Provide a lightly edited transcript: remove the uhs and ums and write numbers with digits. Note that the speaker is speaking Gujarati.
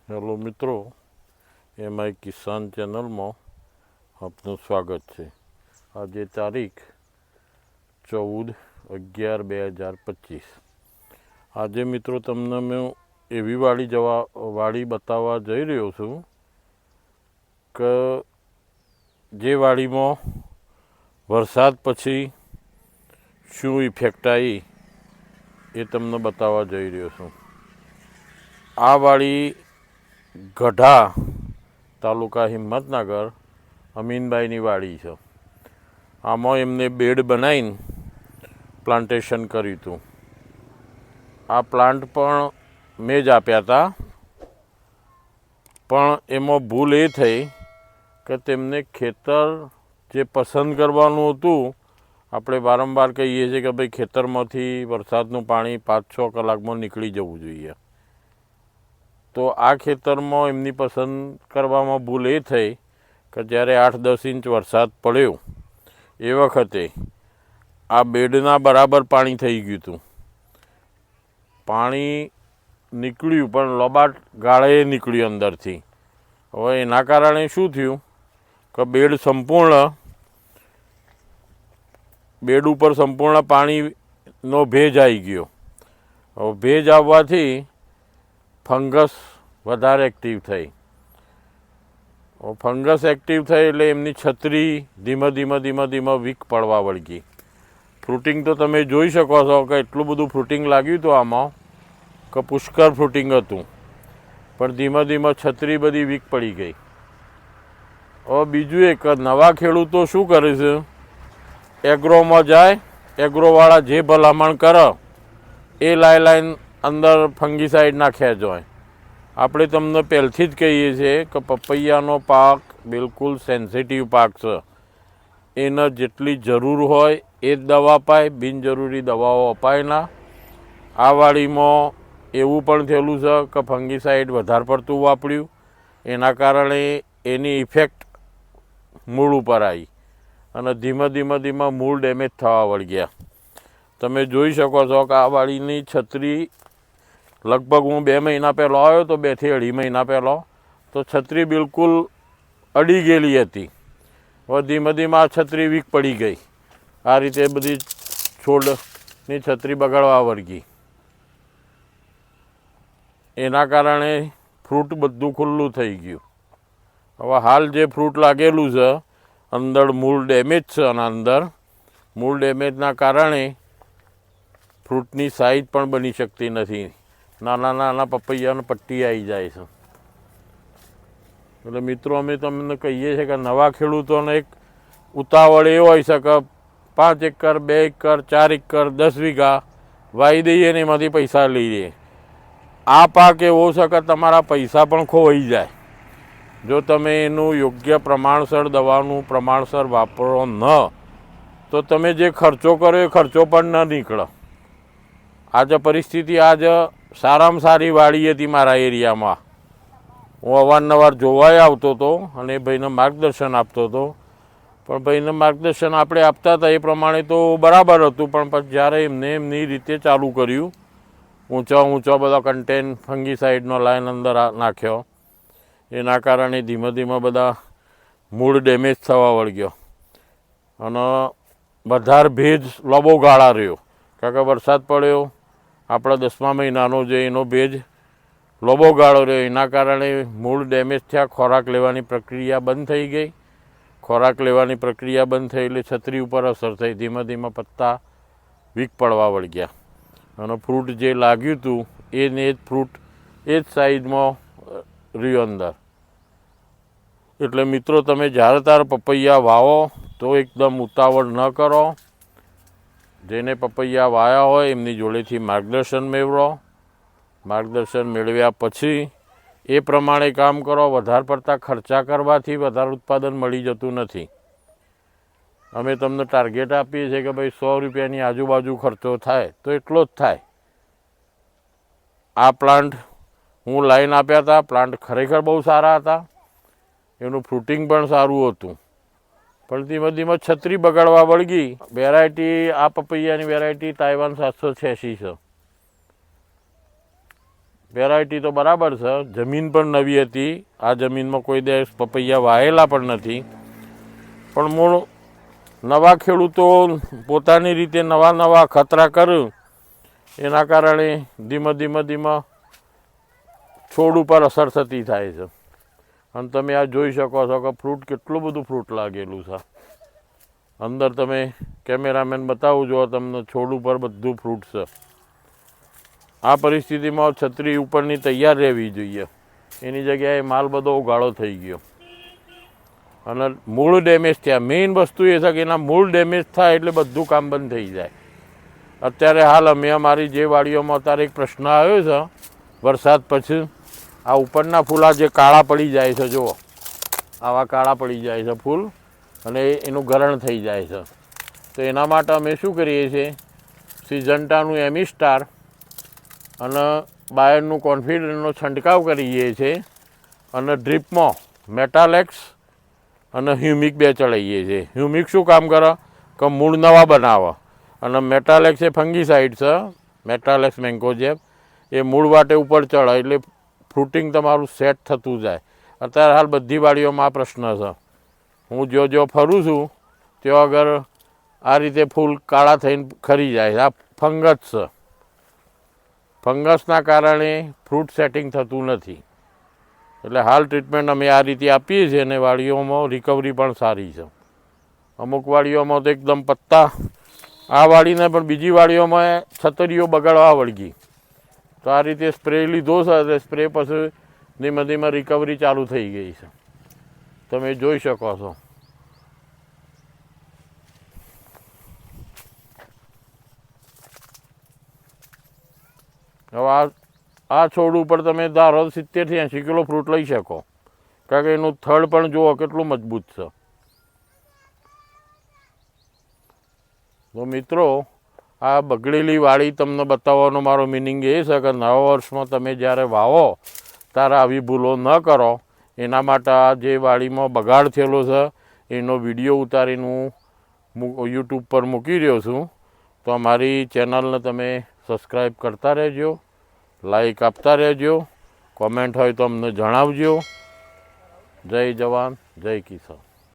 હેલો મિત્રો, એમઆઈ કિસાન ચેનલમાં આપનું સ્વાગત છે. આજે તારીખ 14/11/2025. આજે મિત્રો તમને હું એવી વાડી બતાવવા જઈ રહ્યો છું કે જે વાડીમાં વરસાદ પછી શું ઇફેક્ટ આવી એ તમને બતાવવા જઈ રહ્યો છું. આ વાડી ગઢા તાલુકા હિંમતનગર અમીનભાઈની વાડી છે. આમાં એમને બેડ બનાવીને પ્લાન્ટેશન કર્યું હતું. આ પ્લાન્ટ પણ મેં જ આપ્યા હતા, પણ એમાં ભૂલ એ થઈ કે તેમને ખેતર જે પસંદ કરવાનું હતું, આપણે વારંવાર કહીએ છીએ કે ભાઈ ખેતરમાંથી વરસાદનું પાણી 5-6 કલાકમાં નીકળી જવું જોઈએ. તો આ ખેતરમાં એમની પસંદ કરવામાં ભૂલ એ થઈ કે જ્યારે 8-10 ઇંચ વરસાદ પડ્યો એ વખતે આ બેડના બરાબર પાણી થઈ ગયું હતું. પાણી નીકળ્યું પણ લોબાટ ગાળે નીકળ્યું અંદરથી. હવે એના કારણે શું થયું કે બેડ ઉપર સંપૂર્ણ પાણીનો ભેજ આવી ગયો. હવે ભેજ આવવાથી ફંગસ વધારે એક્ટિવ થઈ. ફંગસ એક્ટિવ થઈ એટલે એમની છત્રી ધીમે ધીમે વીક પડવા વળગી. ફ્રૂટિંગ તો તમે જોઈ શકો છો કે એટલું બધું ફ્રૂટિંગ લાગ્યું હતું આમાં કે પુષ્કળ ફ્રૂટિંગ હતું, પણ ધીમે ધીમે છત્રી બધી વીક પડી ગઈ. હવે બીજું એક નવા ખેડૂતો શું કરે છે, એગ્રોમાં જાય, એગ્રોવાળા જે ભલામણ કરે એ લાઈન અંદર ફંગીસાઇડ નાખ્યા જ હોય. આપણે તમને પહેલથી જ કહીએ છીએ કે પપૈયાનો પાક બિલકુલ સેન્સિટિવ પાક છે. એને જેટલી જરૂર હોય એ જ દવા અપાય, બિનજરૂરી દવાઓ અપાય ના. આ વાડીમાં એવું પણ થયેલું છે કે ફંગીસાઇડ વધારે પડતું વાપર્યું, એના કારણે એની ઇફેક્ટ મૂળ ઉપર આવી અને ધીમે ધીમે મૂળ ડેમેજ થવા વળગ્યા. તમે જોઈ શકો છો કે આ વાડીની છત્રી લગભગ હું 2 મહિના પહેલાં આવ્યો તો 2 થી 2.5 મહિના પહેલાં, તો છત્રી બિલકુલ અડી ગયેલી હતી. હવે ધીમે ધીમે આ છત્રી વીક પડી ગઈ. આ રીતે બધી છોડની છત્રી બગાડવા વળગી. એના કારણે ફ્રૂટ બધું ખુલ્લું થઈ ગયું. હવે હાલ જે ફ્રૂટ લાગેલું છે અંદર મૂળ ડેમેજ છે, અને અંદર મૂળ ડેમેજના કારણે ફ્રૂટની સાઇઝ પણ બની શકતી નથી. નાના પપૈયાને પટ્ટી આવી જાય છે. એટલે મિત્રો, અમે તમને કહીએ છીએ કે નવા ખેડૂતોને એક ઉતાવળ એ હોય છે કે 5 એકર, 2 એકર, 4 એકર, 10 વીઘા વાવી દઈએ ને એમાંથી પૈસા લઈએ. આ પાક એવો છે કે તમારા પૈસા પણ ખોવાઈ જાય જો તમે એનું યોગ્ય પ્રમાણસર દવાનું પ્રમાણસર વાપરો ન તો તમે જે ખર્ચો કર્યો એ ખર્ચો પણ ન નીકળે. આજે પરિસ્થિતિ સારામાં સારી વાડી હતી મારા એરિયામાં. હું અવારનવાર જોવાય આવતો હતો અને એ ભાઈને માર્ગદર્શન આપતો હતો. પણ ભાઈને માર્ગદર્શન આપણે આપતા હતા એ પ્રમાણે તો બરાબર હતું, પણ પછી જ્યારે એમને એમની રીતે ચાલુ કર્યું, ઊંચો બધા કન્ટેન ફંગીસાઇડનો લાઈન અંદર નાખ્યો, એના કારણે ધીમે ધીમે બધા મૂળ ડેમેજ થવા વળગ્યો અને વધારે ભેજ લાંબો ગાળા રહ્યો. કારણ કે વરસાદ પડ્યો આપણા 10મા મહિનાનો જે એનો ભેજ લાંબો ગાળો રહ્યો, એના કારણે મૂળ ડેમેજ થયા. ખોરાક લેવાની પ્રક્રિયા બંધ થઈ ગઈ. ખોરાક લેવાની પ્રક્રિયા બંધ થઈ એટલે છત્રી ઉપર અસર થઈ. ધીમે ધીમે પત્તા વીક પડવા વળગ્યા અને ફ્રૂટ જે લાગ્યું હતું એને જ ફ્રૂટ એ જ સાઈઝમાં રહ્યું અંદર. એટલે મિત્રો, તમે જ્યારે ત્યારે પપૈયા વાવો તો એકદમ ઉતાવળ ન કરો. જેને પપૈયા વાયા હોય એમની જોડેથી માર્ગદર્શન મેળવો. માર્ગદર્શન મેળવ્યા પછી એ પ્રમાણે કામ કરો. વધારે પડતા ખર્ચા કરવાથી વધારે ઉત્પાદન મળી જતું નથી. અમે તમને ટાર્ગેટ આપીએ છીએ કે ભાઈ 100 રૂપિયાની આજુબાજુ ખર્ચો થાય તો એટલો જ થાય. આ પ્લાન્ટ હું લાઈન આપ્યા હતા. પ્લાન્ટ ખરેખર બહુ સારા હતા, એનું ફ્રૂટિંગ પણ સારું હતું, પણ ધીમે ધીમે છત્રી બગાડવા વળગી. વેરાયટી આ પપૈયાની વેરાયટી તાઇવાન 786 છે. વેરાયટી તો બરાબર છે, જમીન પણ નવી હતી. આ જમીનમાં કોઈ દિવસ પપૈયા વાયેલા પણ નથી. પણ મૂળ નવા ખેડૂતો પોતાની રીતે નવા ખતરા કર્યું, એના કારણે ધીમે છોડ ઉપર અસર થતી થાય છે. અને તમે આ જોઈ શકો છો કે ફ્રૂટ કેટલું બધું ફ્રૂટ લાગેલું છે અંદર. તમે કેમેરામેન બતાવું જો તમને, છોડ ઉપર બધું ફ્રૂટ છે. આ પરિસ્થિતિમાં છત્રી ઉપરની તૈયાર રહેવી જોઈએ. એની જગ્યાએ માલ બધો ઉગાડો થઈ ગયો અને મૂળ ડેમેજ થયા. મેઇન વસ્તુ એ છે કે એના મૂળ ડેમેજ થાય એટલે બધું કામ બંધ થઈ જાય. અત્યારે હાલ અમે અમારી જે વાડીઓમાં અત્યારે એક પ્રશ્ન આવ્યો છે વરસાદ પછી, આ ઉપરના ફૂલા જે કાળા પડી જાય છે, જુઓ આવા કાળા પડી જાય છે ફૂલ, અને એનું ગરણ થઈ જાય છે. તો એના માટે અમે શું કરીએ છીએ, સિઝન્ટાનું એમી સ્ટાર અને બાયરનું કોન્ફિડન્ટનો છંટકાવ કરીએ છીએ, અને ડ્રીપમાં મેટાલેક્સ અને હ્યુમિક 2 ચડાવીએ છીએ. હ્યુમિક શું કામ કરે કે મૂળ નવા બનાવે, અને મેટાલેક્સ એ ફંગીસાઇડ છે, મેટાલેક્સ મેન્કોજેબ, એ મૂળ વાટે ઉપર ચડે એટલે ફ્રૂટિંગ તમારું સેટ થતું જાય. અત્યારે હાલ બધી વાડીઓમાં આ પ્રશ્ન છે. હું જો ફરું છું ત્યાં આગળ આ રીતે ફૂલ કાળા થઈને ખરી જાય. આ ફંગસ છે. ફંગસના કારણે ફ્રૂટ સેટિંગ થતું નથી. એટલે હાલ ટ્રીટમેન્ટ અમે આ રીતે આપીએ છીએ, અને વાડીઓમાં રિકવરી પણ સારી છે. અમુક વાડીઓમાં તો એકદમ પત્તા, આ વાડીને પણ બીજી વાડીઓમાં છતરીઓ બગાડવા વળગી. તો આ રીતે સ્પ્રે લીધો છે, એટલે સ્પ્રે પછી ધીમે રિકવરી ચાલુ થઈ ગઈ છે. તમે જોઈ શકો છો. હવે આ છોડ ઉપર તમે ધારો 70 થી 80 કિલો ફ્રૂટ લઈ શકો, કારણ કે એનું થડ પણ જુઓ કેટલું મજબૂત છે. તો મિત્રો, આ બગડેલી વાડી તમને બતાવવાનો મારો મિનિંગ એ છે કે નવા વર્ષમાં તમે જ્યારે વાવો ત્યારે આવી ભૂલો ન કરો. એના માટે આ જે વાડીમાં બગાડ થયેલો છે એનો વિડીયો ઉતારીને હું યુટ્યુબ પર મૂકી રહ્યો છું. તો અમારી ચેનલને તમે સબસ્ક્રાઈબ કરતા રહેજો, લાઈક આપતા રહેજો, કોમેન્ટ હોય તો અમને જણાવજો. જય જવાન, જય કિસાન.